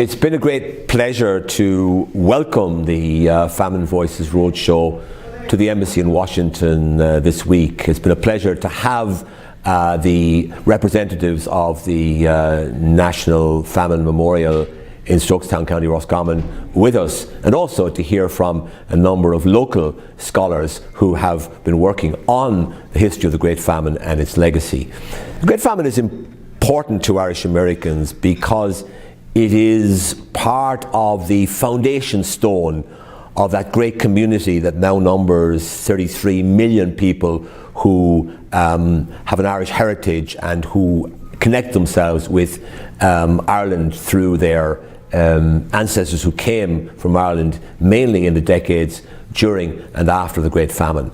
It's been a great pleasure to welcome the Famine Voices Roadshow to the Embassy in Washington this week. It's been a pleasure to have the representatives of the National Famine Memorial in Strokestown, County Roscommon with us, and also to hear from a number of local scholars who have been working on the history of the Great Famine and its legacy. The Great Famine is important to Irish Americans because it is part of the foundation stone of that great community that now numbers 33 million people who have an Irish heritage and who connect themselves with Ireland through their ancestors who came from Ireland mainly in the decades during and after the Great Famine.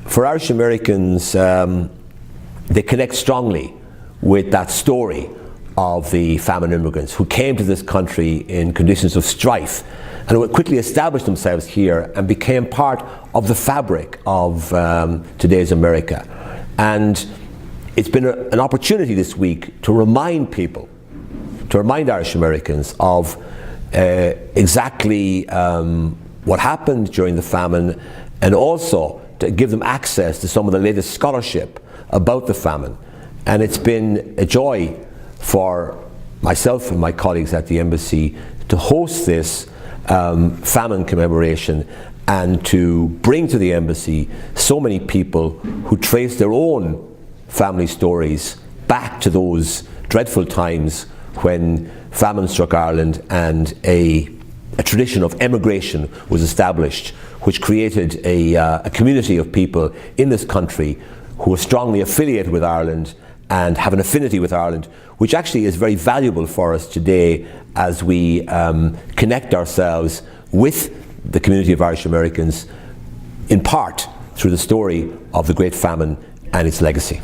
For Irish Americans, they connect strongly with that story of the famine immigrants who came to this country in conditions of strife and who quickly established themselves here and became part of the fabric of today's America. And it's been an opportunity this week to remind people, to remind Irish Americans of exactly what happened during the famine, and also to give them access to some of the latest scholarship about the famine. And it's been a joy for myself and my colleagues at the Embassy to host this famine commemoration and to bring to the Embassy so many people who trace their own family stories back to those dreadful times when famine struck Ireland and a tradition of emigration was established, which created a community of people in this country who are strongly affiliated with Ireland and have an affinity with Ireland, which actually is very valuable for us today as we connect ourselves with the community of Irish Americans, in part through the story of the Great Famine and its legacy.